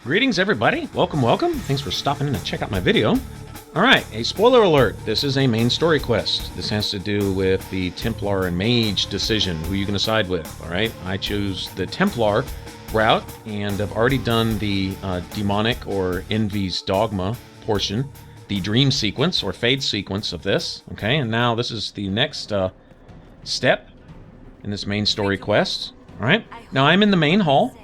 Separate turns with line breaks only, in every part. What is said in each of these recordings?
Greetings everybody, welcome. Thanks for stopping in to check out my video. Alright, a spoiler alert, this is a main story quest. This has to do with the Templar and Mage decision, who you can side with, alright? I choose the Templar route, and I've already done the Demonic or Envy's Dogma portion, the Dream sequence, or Fade sequence of this, okay? And now this is the next step in this main story quest, alright? Now I'm in the main hall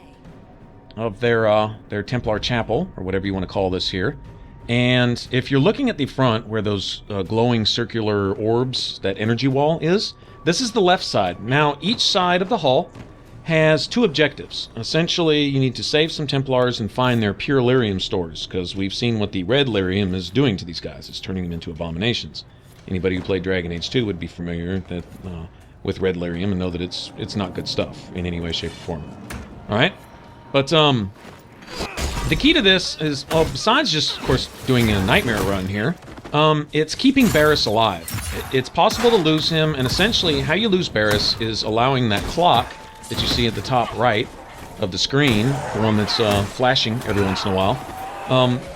of their Templar chapel, or whatever you want to call this here. And if you're looking at the front where those glowing circular orbs, that energy wall is, this is the left side. Now, each side of the hall has two objectives. Essentially, you need to save some Templars and find their pure lyrium stores, because we've seen what the red lyrium is doing to these guys. It's turning them into abominations. Anybody who played Dragon Age 2 would be familiar with red lyrium and know that it's not good stuff in any way, shape, or form. Alright? But, the key to this is, well, besides just, of course, doing a nightmare run here, it's keeping Barris alive. It's possible to lose him, and essentially how you lose Barris is allowing that clock that you see at the top right of the screen, the one that's flashing every once in a while,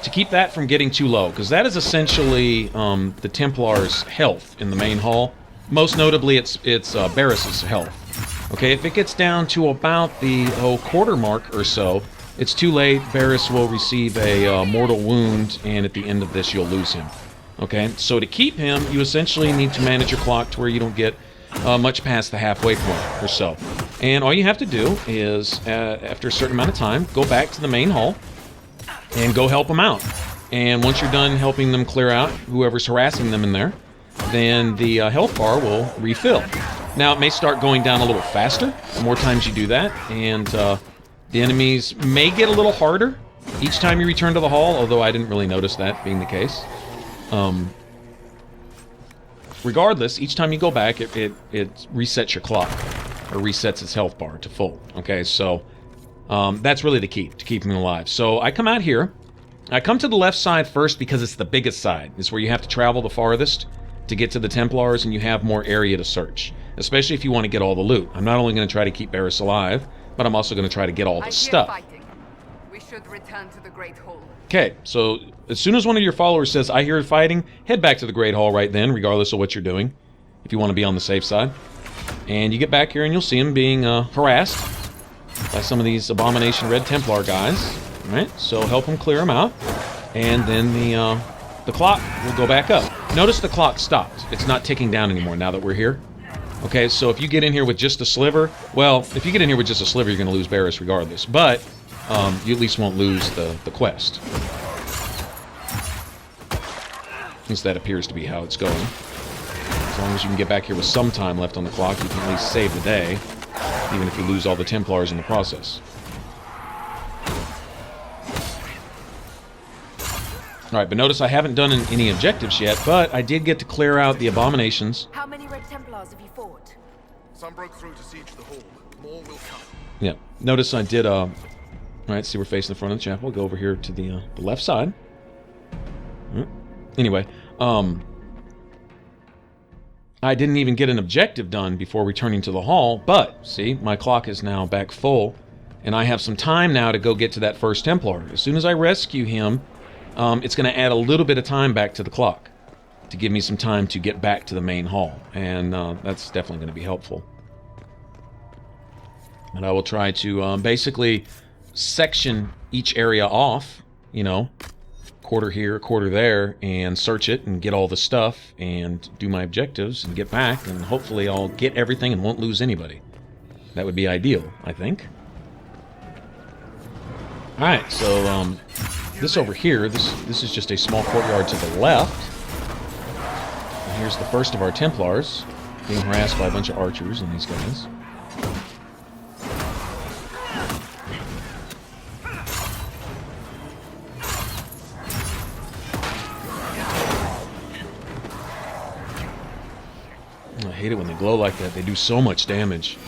to keep that from getting too low, because that is essentially the Templar's health in the main hall. Most notably, it's Barris's health. Okay, if it gets down to about the quarter mark or so, it's too late. Barris will receive a mortal wound, and at the end of this, you'll lose him. Okay, so to keep him, you essentially need to manage your clock to where you don't get much past the halfway point or so. And all you have to do is, after a certain amount of time, go back to the main hall and go help them out. And once you're done helping them clear out whoever's harassing them in there, then the health bar will refill. Now, it may start going down a little faster the more times you do that, and the enemies may get a little harder each time you return to the hall, although I didn't really notice that being the case. Regardless, each time you go back, it resets your clock, or resets its health bar to full. Okay, so that's really the key to keeping them alive. So I come out here. I come to the left side first because it's the biggest side. It's where you have to travel the farthest to get to the Templars, and you have more area to search, especially if you want to get all the loot. I'm not only going to try to keep Barris alive, but I'm also going to try to get all the stuff.
Fighting. We should return to the Great Hall.
Okay, so as soon as one of your followers says, I hear fighting, head back to the Great Hall right then, regardless of what you're doing, if you want to be on the safe side. And you get back here and you'll see him being harassed by some of these Abomination Red Templar guys. Alright, so help him clear them out, and then the clock will go back up. Notice the clock stopped. It's not ticking down anymore now that we're here. Okay, so if you get in here with just a sliver, well, if you get in here with just a sliver, you're going to lose Barris regardless. But you at least won't lose the quest. At least that appears to be how it's going. As long as you can get back here with some time left on the clock, you can at least save the day, even if you lose all the Templars in the process. Alright, but notice I haven't done any objectives yet, but I did get to clear out the abominations.
How many Red Templars have you fought?
Some broke through to siege the hall. More will come.
Yeah, notice I did, alright, see we're facing the front of the chapel. Go over here to the left side. Anyway, I didn't even get an objective done before returning to the hall, but, see, my clock is now back full, and I have some time now to go get to that first Templar. As soon as I rescue him, it's going to add a little bit of time back to the clock to give me some time to get back to the main hall, and that's definitely going to be helpful. And I will try to basically section each area off, you know, quarter here, quarter there, and search it and get all the stuff and do my objectives and get back, and hopefully I'll get everything and won't lose anybody. That would be ideal, I think. Alright, so this over here, this is just a small courtyard to the left. And here's the first of our Templars being harassed by a bunch of archers and these guys. I hate it when they glow like that. They do so much damage.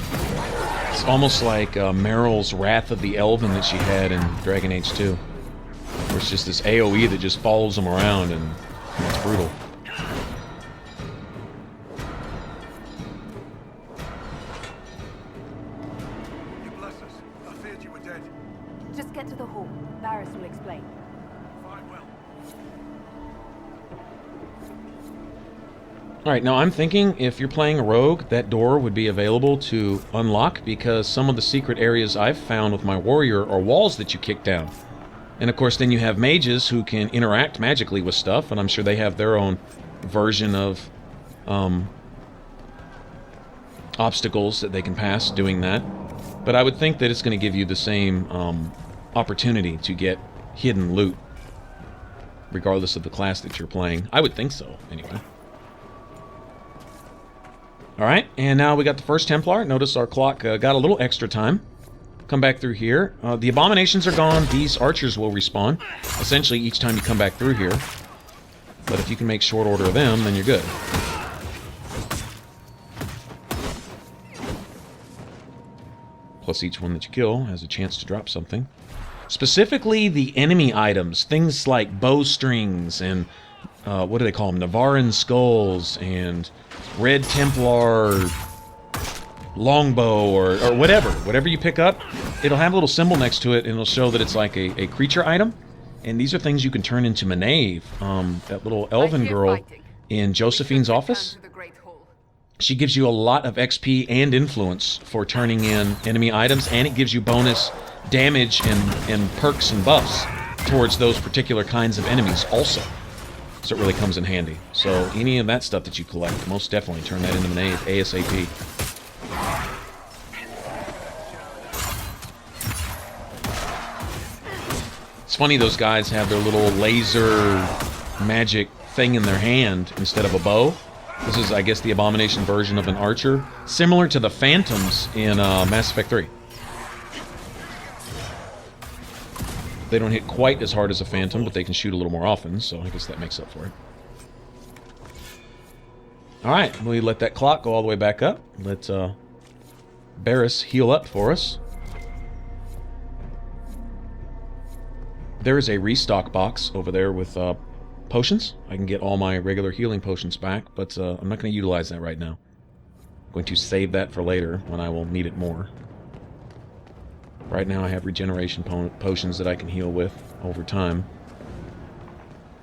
It's almost like Meryl's Wrath of the Elven that she had in Dragon Age 2. Where it's just this AoE that just follows them around, and it's brutal.
You bless us. I feared you were dead.
Just get to to the hall. Barris will explain.
Fine, well.
Alright, now I'm thinking if you're playing a rogue, that door would be available to unlock because some of the secret areas I've found with my warrior are walls that you kick down. And of course then you have mages who can interact magically with stuff, and I'm sure they have their own version of obstacles that they can pass doing that. But I would think that it's going to give you the same opportunity to get hidden loot, regardless of the class that you're playing. I would think so, anyway. Alright, and now we got the first Templar. Notice our clock got a little extra time. Come back through here. The abominations are gone. These archers will respawn, essentially each time you come back through here. But if you can make short order of them, then you're good. Plus each one that you kill has a chance to drop something. Specifically the enemy items, things like bowstrings and what do they call them? Navaran skulls and Red Templar longbow or whatever. Whatever you pick up, it'll have a little symbol next to it and it'll show that it's like a creature item. And these are things you can turn into Maeve, that little elven girl in Josephine's office. She gives you a lot of XP and influence for turning in enemy items, and it gives you bonus damage and perks and buffs towards those particular kinds of enemies also. So it really comes in handy. So any of that stuff that you collect, most definitely turn that into Maeve ASAP. It's funny those guys have their little laser magic thing in their hand instead of a bow. This is, I guess, the Abomination version of an archer, similar to the Phantoms in Mass Effect 3. They don't hit quite as hard as a Phantom, but they can shoot a little more often, so I guess that makes up for it. Alright, we let that clock go all the way back up. Let Barris heal up for us. There is a restock box over there with potions. I can get all my regular healing potions back, but I'm not going to utilize that right now. I'm going to save that for later when I will need it more. Right now I have regeneration potions that I can heal with over time.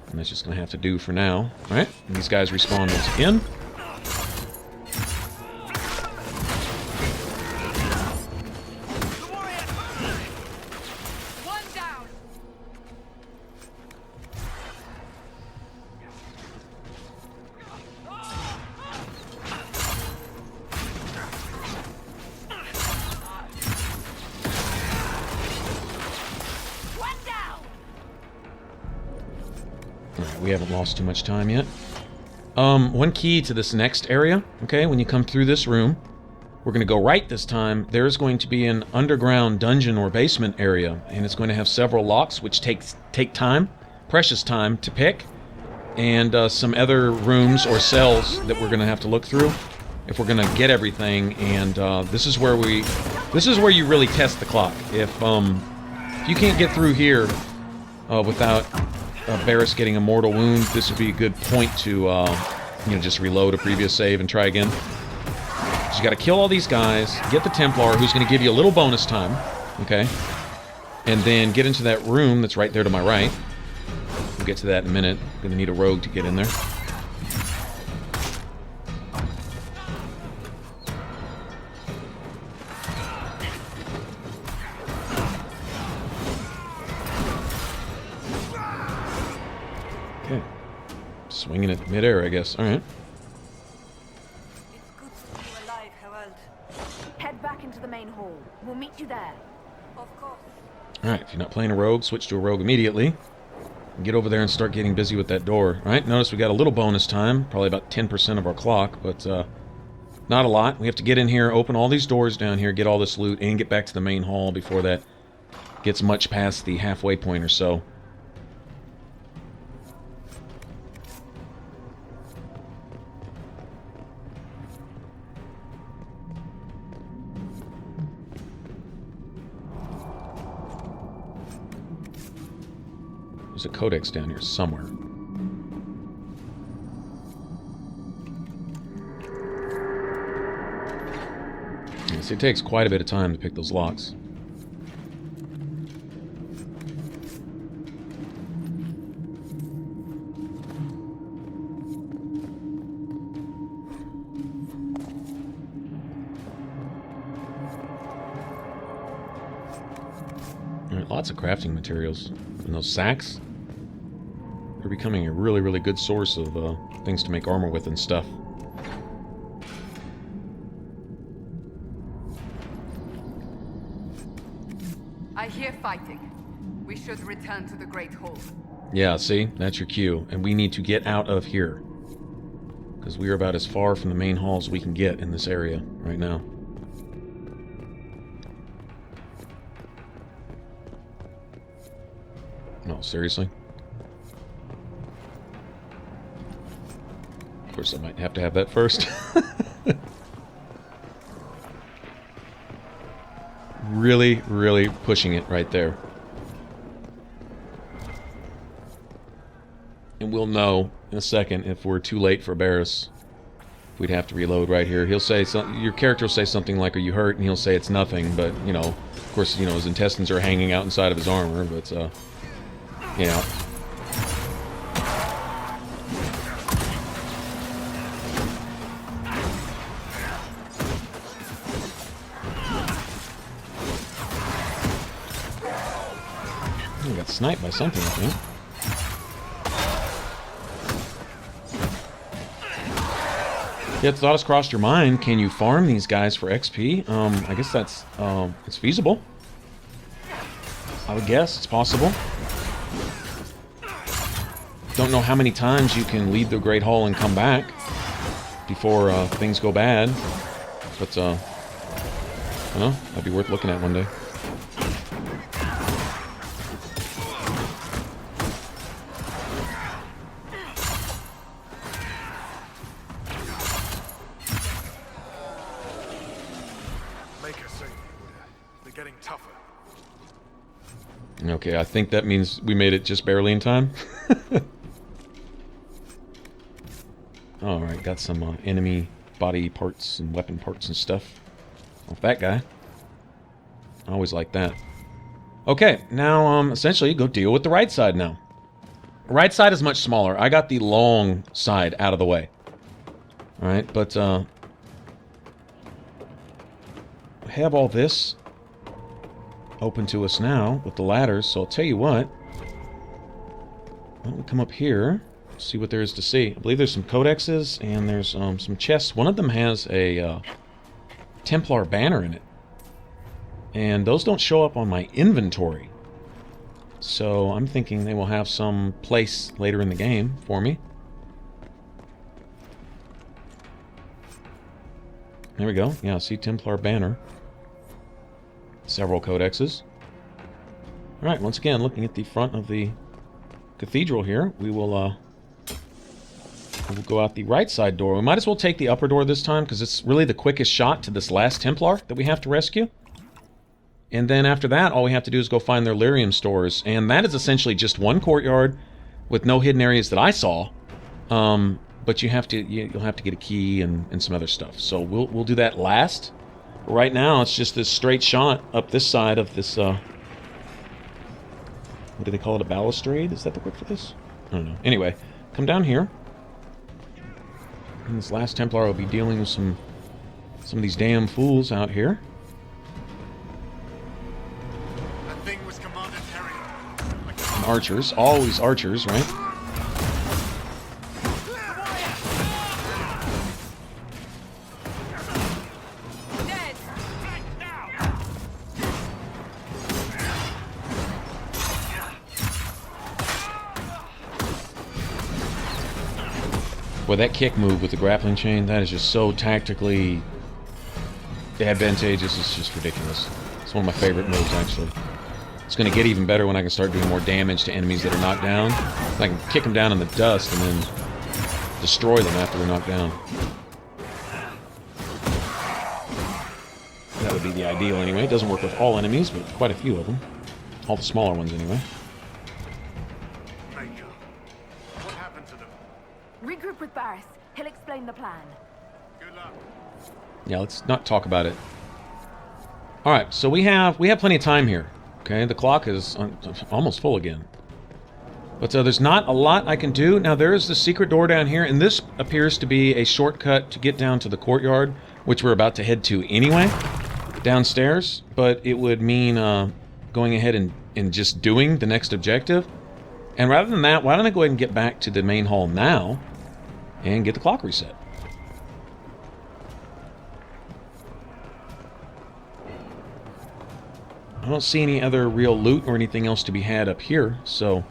And that's just going to have to do for now. Alright, these guys respawn once again. We haven't lost too much time yet. One key to this next area, okay, when you come through this room, we're going to go right this time. There's going to be an underground dungeon or basement area, and it's going to have several locks, which take time, precious time, to pick, and some other rooms or cells that we're going to have to look through if we're going to get everything. And this is where you really test the clock. If you can't get through here without Barris getting a mortal wound, this would be a good point to just reload a previous save and try again. So you got to kill all these guys, get the Templar, who's going to give you a little bonus time, okay, and then get into that room that's right there to my right. We'll get to that in a minute. I'm going to need a rogue to get in there. Okay. Swinging it midair, I guess. Alright.
It's good to be alive, Herald. Head back into the main hall. We'll meet you there. Of course.
Alright, if you're not playing a rogue, switch to a rogue immediately. Get over there and start getting busy with that door. Alright, notice we got a little bonus time, probably about 10% of our clock, but not a lot. We have to get in here, open all these doors down here, get all this loot, and get back to the main hall before that gets much past the halfway point or so. There's a codex down here somewhere. Yes, it takes quite a bit of time to pick those locks. Alright, lots of crafting materials. And those sacks, they're becoming a really, really good source of things to make armor with and stuff.
I hear fighting. We should return to the Great Hall.
Yeah, see? That's your cue. And we need to get out of here. Because we are about as far from the main hall as we can get in this area right now. No, seriously? Of course, I might have to have that first. Really, really pushing it right there. And we'll know in a second if we're too late for Barris. We'd have to reload right here. He'll say something. Your character will say something like, "Are you hurt?" And he'll say it's nothing. But you know, of course, you know his intestines are hanging out inside of his armor. But yeah. I got sniped by something, I think. Yeah, the thought has crossed your mind. Can you farm these guys for XP? I guess that's it's feasible. I would guess it's possible. Don't know how many times you can leave the Great Hall and come back before things go bad, but I don't know, that'd be worth looking at one day. Okay, I think that means we made it just barely in time. Alright, got some enemy body parts and weapon parts and stuff off that guy. I always like that. Okay, now essentially go deal with the right side now. The right side is much smaller. I got the long side out of the way. Alright, but I have all this open to us now with the ladders, so I'll tell you what. Why don't we come up here, see what there is to see. I believe there's some codexes and there's some chests. One of them has a Templar banner in it, and those don't show up on my inventory, so I'm thinking they will have some place later in the game for me. There we go. Yeah, see Templar banner. Several codexes. Alright, once again, looking at the front of the cathedral here, we'll go out the right side door. We might as well take the upper door this time, because it's really the quickest shot to this last Templar that we have to rescue. And then after that, all we have to do is go find their lyrium stores, and that is essentially just one courtyard with no hidden areas that I saw. But you'll have to get a key and some other stuff. So we'll do that last. Right now, it's just this straight shot up this side of this, what do they call it, a balustrade? Is that the word for this? I don't know. Anyway, come down here. And this last Templar will be dealing with some of these damn fools out here.
That thing was Commander Terry.
And archers. Always archers, right? Boy, that kick move with the grappling chain, that is just so tactically advantageous, it's just ridiculous. It's one of my favorite moves, actually. It's going to get even better when I can start doing more damage to enemies that are knocked down. I can kick them down in the dust and then destroy them after they're knocked down. That would be the ideal anyway. It doesn't work with all enemies, but quite a few of them. All the smaller ones anyway.
What happened to them?
Regroup with Barris. He'll explain the plan.
Good luck.
Yeah, let's not talk about it. Alright, so we have plenty of time here. Okay, the clock is almost full again. But there's not a lot I can do. Now, there is the secret door down here, and this appears to be a shortcut to get down to the courtyard, which we're about to head to anyway, downstairs. But it would mean going ahead and just doing the next objective. And rather than that, why don't I go ahead and get back to the main hall now and get the clock reset. I don't see any other real loot or anything else to be had up here, so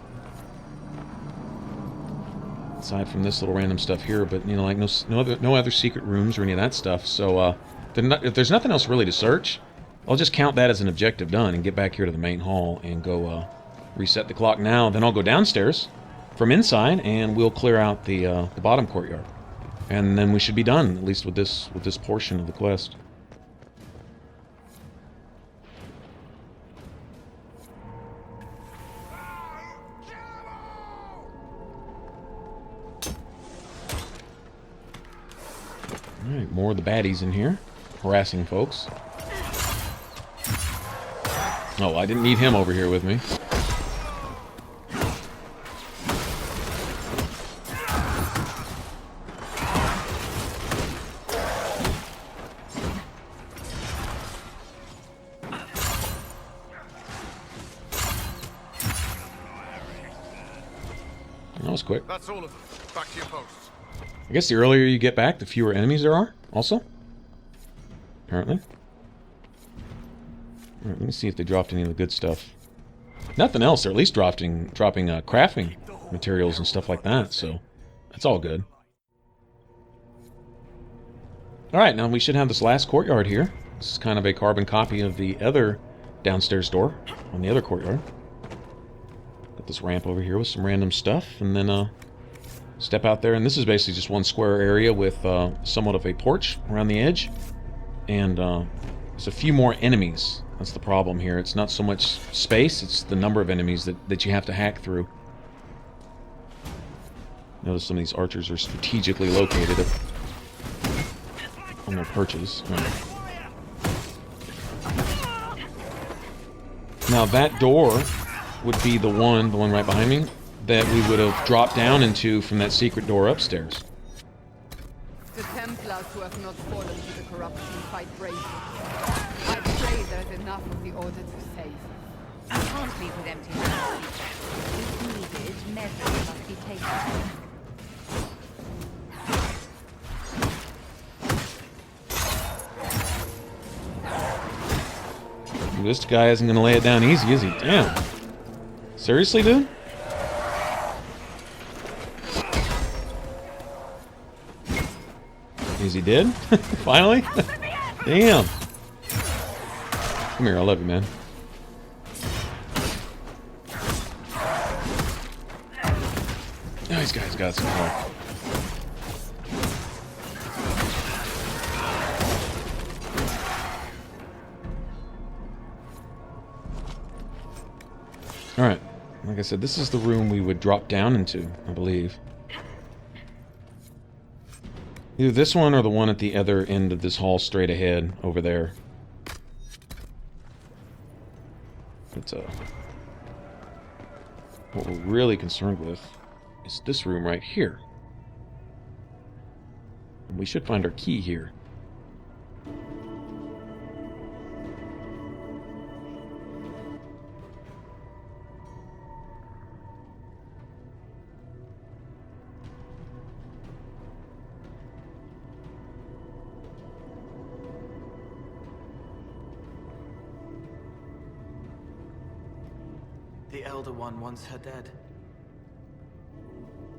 aside from this little random stuff here, but you know, like no other secret rooms or any of that stuff. So if there's nothing else really to search, I'll just count that as an objective done and get back here to the main hall and go reset the clock now. Then I'll go downstairs from inside and we'll clear out the bottom courtyard, and then we should be done, at least with this portion of the quest. Alright, more of the baddies in here, harassing folks. Oh, I didn't need him over here with me. That was quick.
That's all of them. Back to your posts.
I guess the earlier you get back, the fewer enemies there are, also. Apparently. Alright, let me see if they dropped any of the good stuff. Nothing else, they're at least dropping crafting materials and stuff like that, so that's all good. Alright, now we should have this last courtyard here. This is kind of a carbon copy of the other downstairs door on the other courtyard. Got this ramp over here with some random stuff, and then step out there, and this is basically just one square area with somewhat of a porch around the edge, and there's a few more enemies. That's the problem here. It's not so much space, it's the number of enemies that you have to hack through. Notice some of these archers are strategically located on their perches. Right. Now that door would be the one right behind me, that we would have dropped down into from that secret door upstairs.
The Templars who have not fallen to the corruption fight bravely. I pray there's enough of the Order to save.
I can't leave with empty hands. If needed, measures must be taken.
This guy isn't going to lay it down easy, is he? Damn. Seriously, dude? Is he dead? Finally? Damn. Come here, I love you, man. Oh, these guys got some health. Alright. Like I said, this is the room we would drop down into, I believe. Either this one or the one at the other end of this hall straight ahead over there. But what we're really concerned with is this room right here. And we should find our key here.
The Elder One wants her dead.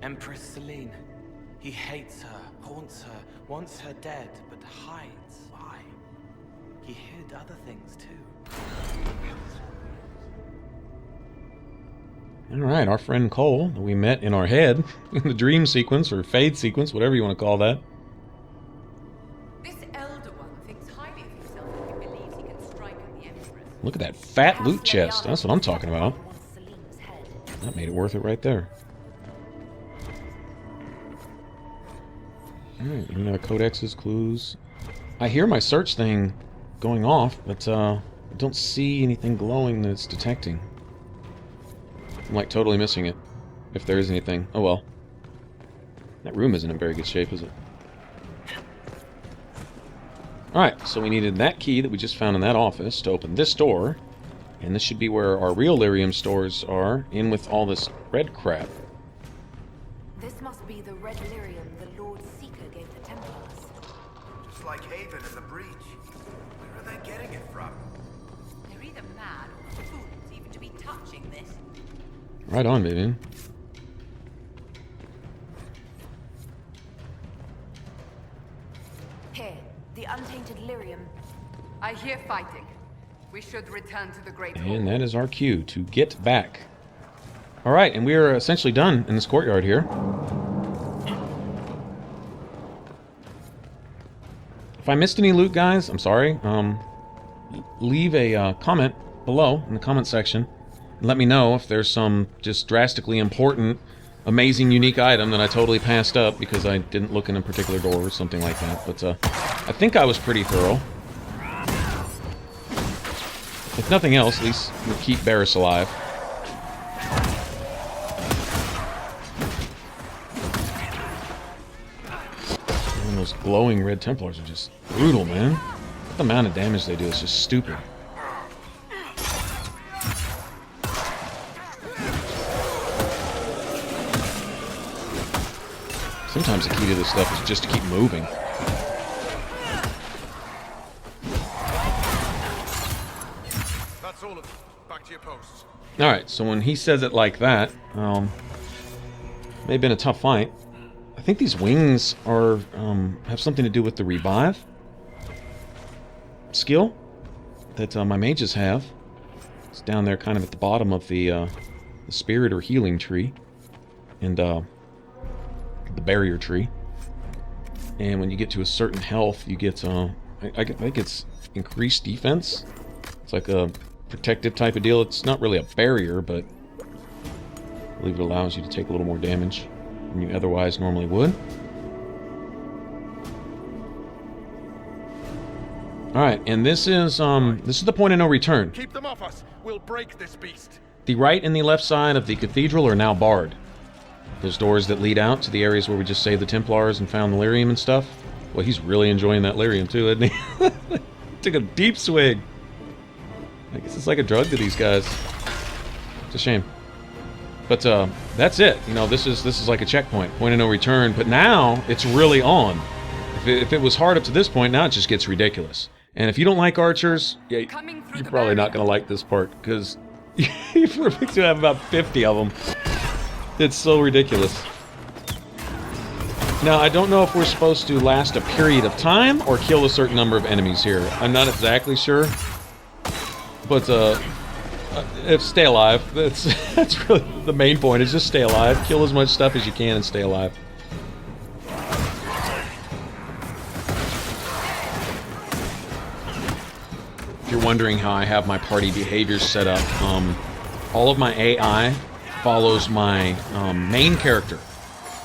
Empress Celine. He hates her, haunts her, wants her dead, but hides. Why? He hid other things too.
Alright, our friend Cole, that we met in our head, in the dream sequence, or fade sequence, whatever you want to call that.
This Elder One thinks highly of himself and he believes he can strike at the Empress.
Look at that fat loot chest. That's what I'm talking about. That made it worth it right there. Alright, any other codexes, clues? I hear my search thing going off, but I don't see anything glowing that it's detecting. I'm like totally missing it, if there is anything. Oh well. That room isn't in very good shape, is it? Alright, so we needed that key that we just found in that office to open this door. And this should be where our real lyrium stores are, in with all this red crap.
This must be the red lyrium the Lord Seeker gave the Templars.
Just like Haven and the Breach. Where are they getting it from?
They're either mad or fools even to be touching this.
Right on, Vivian.
Here, the untainted lyrium.
I hear fighting. We should return to the Great Hall.
And that is our cue to get back. Alright, and we are essentially done in this courtyard here. If I missed any loot, guys, I'm sorry. Leave a comment below in the comment section. And let me know if there's some just drastically important, amazing, unique item that I totally passed up because I didn't look in a particular door or something like that. But I think I was pretty thorough. If nothing else, at least we'll keep Barris alive. And those glowing red Templars are just brutal, man. The amount of damage they do is just stupid. Sometimes the key to this stuff is just to keep moving.
That's all of it. Back to your posts.
Alright, so when he says it like that, may have been a tough fight. I think these wings are, have something to do with the revive skill that my mages have. It's down there kind of at the bottom of the spirit or healing tree. And, the barrier tree. And when you get to a certain health, you get, I think it's increased defense. It's like a protective type of deal. It's not really a barrier, but I believe it allows you to take a little more damage than you otherwise normally would. Alright, and this is the point of no return.
Keep them off us. We'll break this beast.
The right and the left side of the cathedral are now barred. Those doors that lead out to the areas where we just saved the Templars and found the lyrium and stuff. Well, he's really enjoying that lyrium too, isn't he? Took a deep swig. I guess it's like a drug to these guys. It's a shame. But that's it. You know, this is like a checkpoint, point of no return. But now it's really on. If it was hard up to this point, now it just gets ridiculous. And if you don't like archers, yeah, you're probably not going to like this part because we're going to have about 50 of them. It's so ridiculous. Now, I don't know if we're supposed to last a period of time or kill a certain number of enemies here. I'm not exactly sure. But, if stay alive. That's really the main point, is just stay alive. Kill as much stuff as you can and stay alive. If you're wondering how I have my party behaviors set up, all of my AI follows my main character.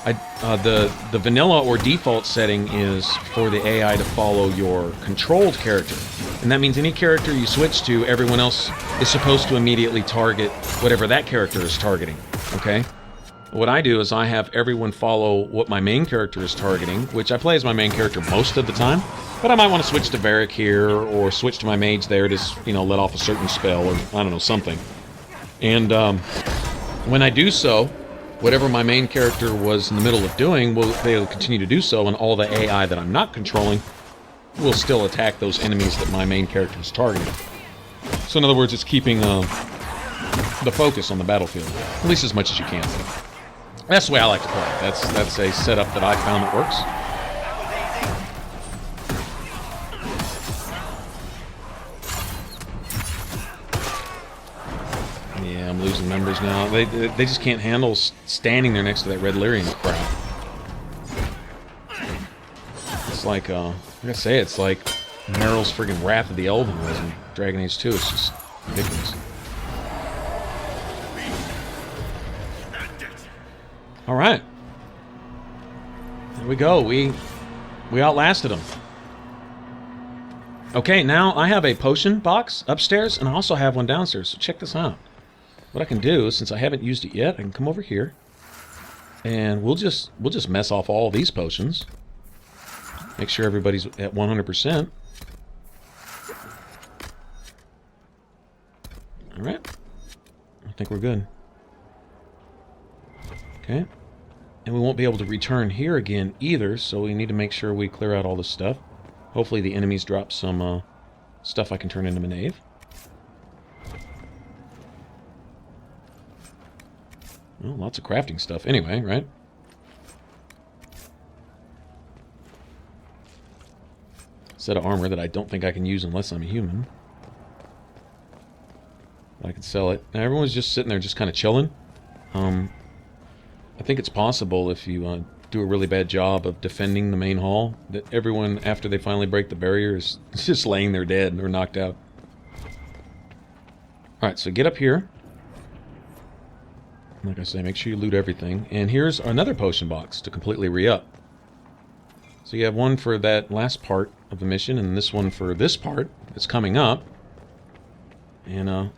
The vanilla or default setting is for the AI to follow your controlled character. And that means any character you switch to, everyone else is supposed to immediately target whatever that character is targeting. Okay? What I do is I have everyone follow what my main character is targeting, which I play as my main character most of the time. But I might want to switch to Varric here, or switch to my mage there to, you know, let off a certain spell, or I don't know, something. And when I do so, whatever my main character was in the middle of doing, they'll continue to do so, and all the AI that I'm not controlling will still attack those enemies that my main character is targeting. So in other words, it's keeping the focus on the battlefield, at least as much as you can. That's the way I like to play. That's a setup that I found that works. Yeah, I'm losing members now. They just can't handle standing there next to that red lyrium crap. It's like, like I say, it's like Meryl's friggin' Wrath of the Elven was in Dragon Age 2. It's just ridiculous. Alright. There we go. We outlasted them. Okay, now I have a potion box upstairs, and I also have one downstairs, so check this out. What I can do, since I haven't used it yet, I can come over here, and we'll just mess off all these potions. Make sure everybody's at 100%. think we're good. Okay. And we won't be able to return here again either, so we need to make sure we clear out all this stuff. Hopefully the enemies drop some stuff I can turn into a knave. Well, lots of crafting stuff anyway, right? Set of armor that I don't think I can use unless I'm a human. I can sell it. Now everyone's just sitting there just kind of chilling. I think it's possible if you do a really bad job of defending the main hall, that everyone, after they finally break the barrier, is just laying there dead or knocked out. Alright, so get up here. Like I say, make sure you loot everything. And here's another potion box to completely re-up. So you have one for that last part of the mission, and this one for this part that's coming up. And,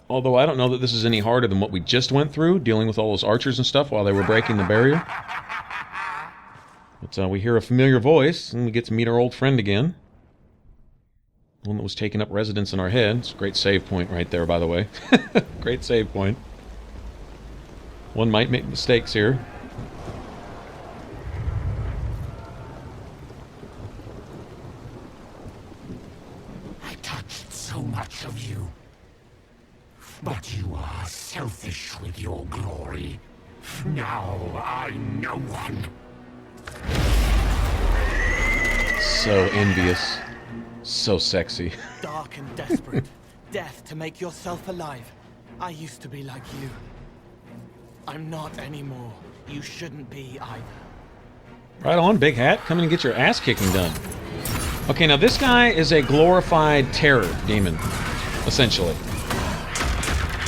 although I don't know that this is any harder than what we just went through, dealing with all those archers and stuff while they were breaking the barrier. But we hear a familiar voice, and we get to meet our old friend again. One that was taking up residence in our head. It's a great save point right there, by the way. Great save point. One might make mistakes here.
I touched so much of you. But you are selfish with your glory. Now I'm no one.
So envious. So sexy.
Dark and desperate. Death to make yourself alive. I used to be like you. I'm not anymore. You shouldn't be either.
Right on, Big Hat. Come in and get your ass kicking done. Okay, now this guy is a glorified terror demon, essentially.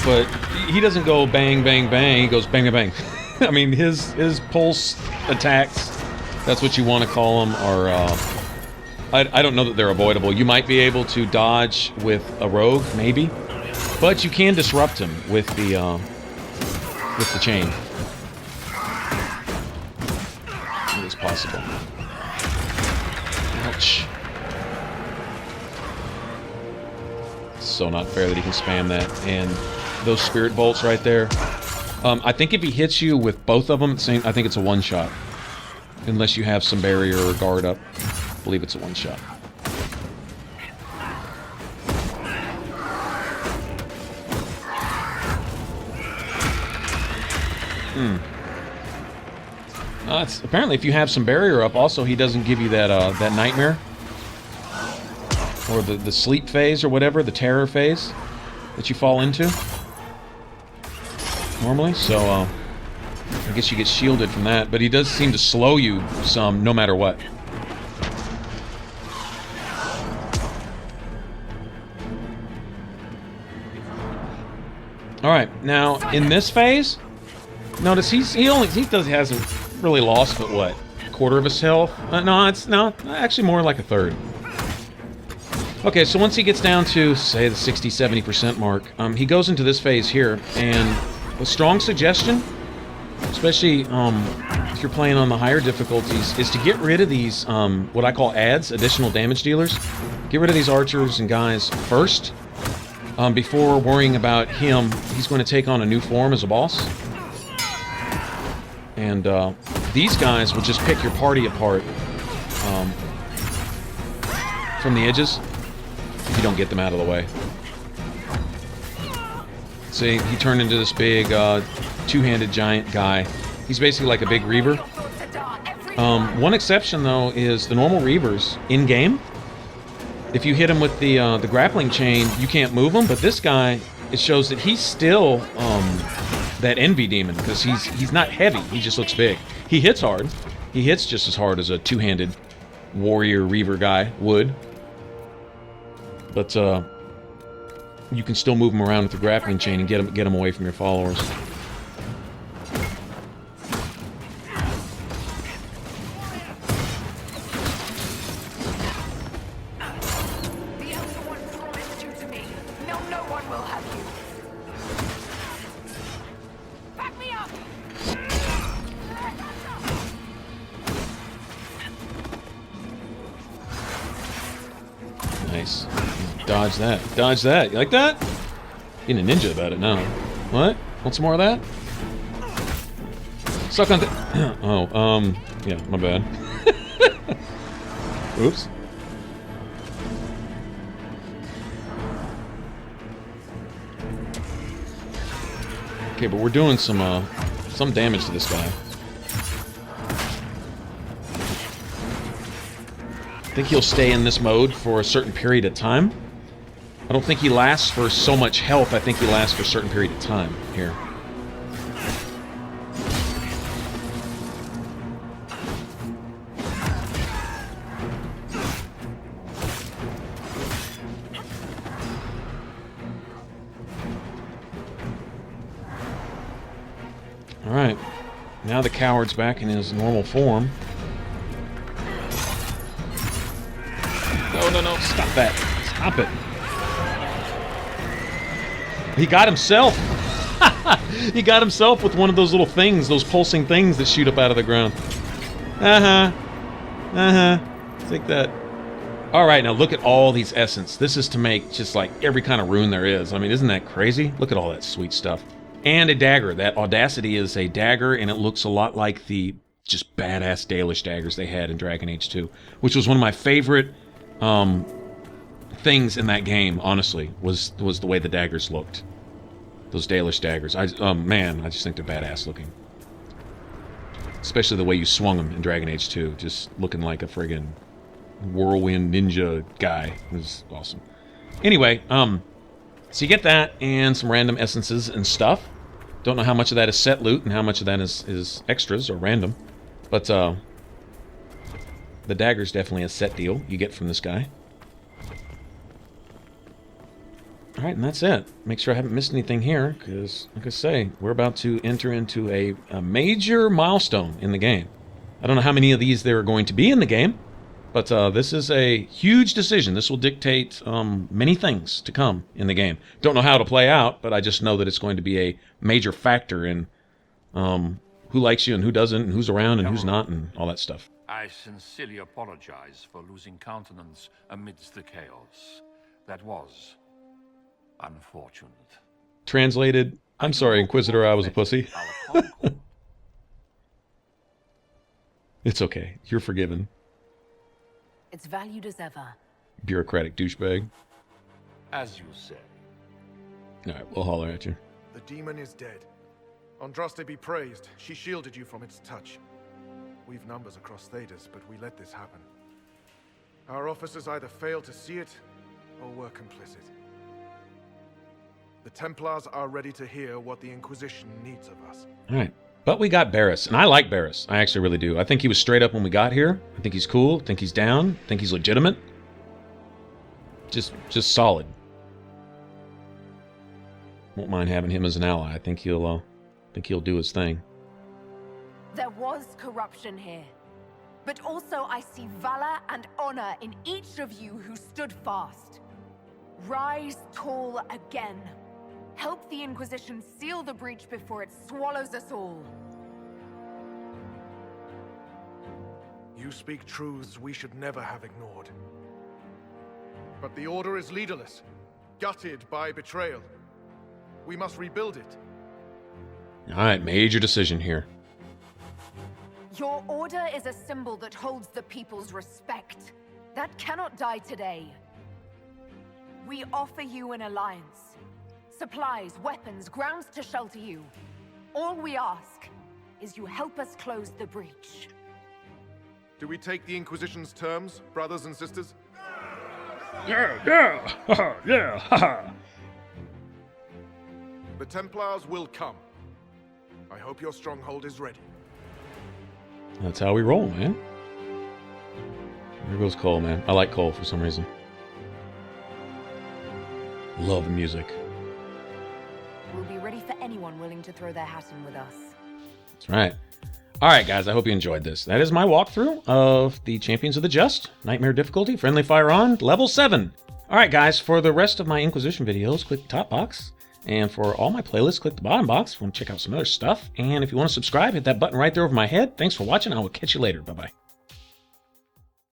But he doesn't go bang, bang, bang. He goes bang, bang, bang. I mean, his pulse attacks, that's what you want to call them, are... I don't know that they're avoidable. You might be able to dodge with a rogue, maybe. But you can disrupt him with the chain. It is possible. Ouch. So not fair that he can spam that. And those spirit bolts right there. I think if he hits you with both of them at the same, I think it's a one-shot. Unless you have some barrier or guard up. I believe it's a one-shot. It's, apparently, if you have some barrier up, also he doesn't give you that that nightmare or the sleep phase or whatever, the terror phase that you fall into normally. So I guess you get shielded from that, but he does seem to slow you some, no matter what. All right, now in this phase, notice he hasn't really lost, but what, a quarter of his health? No, actually more like a third. Okay, so once he gets down to, say, the 60-70% mark, he goes into this phase here, and a strong suggestion, especially if you're playing on the higher difficulties, is to get rid of these, what I call adds, additional damage dealers. Get rid of these archers and guys first, before worrying about him. He's going to take on a new form as a boss. And these guys will just pick your party apart from the edges if you don't get them out of the way. See, he turned into this big two-handed giant guy. He's basically like a big Reaver. One exception, though, is the normal Reavers in-game. If you hit him with the grappling chain, you can't move him. But this guy, it shows that he's still that envy demon, because he's not heavy. He just looks big. He hits hard. He hits just as hard as a two-handed warrior Reaver guy would. But you can still move him around with the grappling chain and get him away from your followers. Nice. Dodge that. Dodge that. You like that? Getting a ninja about it now. What? Want some more of that? Suck on the... Oh, yeah, my bad. Oops. Okay, but we're doing some damage to this guy. I think he'll stay in this mode for a certain period of time. I don't think he lasts for so much health. I think he lasts for a certain period of time here. Alright. Now the coward's back in his normal form. No, no, no. Stop that. Stop it. He got himself. He got himself with one of those little things, those pulsing things that shoot up out of the ground. Take that. Alright, now look at all these essence. This is to make just like every kind of rune there is. I mean, isn't that crazy? Look at all that sweet stuff. And a dagger. That Audacity is a dagger, and it looks a lot like the just badass Dalish daggers they had in Dragon Age 2, which was one of my favorite things in that game, honestly, was the way the daggers looked. Those Dalish daggers. Man, I just think they're badass looking. Especially the way you swung them in Dragon Age 2, just looking like a friggin' whirlwind ninja guy. It was awesome. Anyway, so you get that and some random essences and stuff. Don't know how much of that is set loot and how much of that is extras or random. But the dagger's definitely a set deal you get from this guy. Alright, and that's it. Make sure I haven't missed anything here, because, like I say, we're about to enter into a major milestone in the game. I don't know how many of these there are going to be in the game, but this is a huge decision. This will dictate many things to come in the game. Don't know how to play out, but I just know that it's going to be a major factor in who likes you and who doesn't, and who's around and who's not, and all that stuff.
I sincerely apologize for losing countenance amidst the chaos. That was unfortunate.
Translated, I'm sorry, Inquisitor, I was a pussy. It's okay. You're forgiven.
It's valued as ever.
Bureaucratic douchebag.
As you say.
Alright, we'll holler at you.
The demon is dead. Andraste be praised. She shielded you from its touch. We've numbers across Thedas, but we let this happen. Our officers either failed to see it, or were complicit. The Templars are ready to hear what the Inquisition needs of us.
Alright. But we got Barris, and I like Barris. I actually really do. I think he was straight up when we got here. I think he's cool. I think he's down. I think he's legitimate. Just solid. Won't mind having him as an ally. I think he'll do his thing.
There was corruption here. But also I see valor and honor in each of you who stood fast. Rise tall again. Help the Inquisition seal the breach before it swallows us all.
You speak truths we should never have ignored. But the Order is leaderless, gutted by betrayal. We must rebuild it.
Alright, major decision here.
Your Order is a symbol that holds the people's respect. That cannot die today. We offer you an alliance. Supplies, weapons, grounds to shelter you. All we ask is you help us close the breach.
Do we take the Inquisition's terms, brothers and sisters?
Yeah, yeah.
The Templars will come. I hope your stronghold is ready.
That's how we roll, man. There goes Cole, man. I like Cole for some reason. Love the music.
We'll be ready for anyone willing to throw their hat in with us.
That's right. Alright, guys, I hope you enjoyed this. That is my walkthrough of the Champions of the Just. Nightmare difficulty, friendly fire on, level 7. Alright, guys, for the rest of my Inquisition videos, click the top box. And for all my playlists, click the bottom box if you want to check out some other stuff. And if you want to subscribe, hit that button right there over my head. Thanks for watching. I will catch you later. Bye-bye.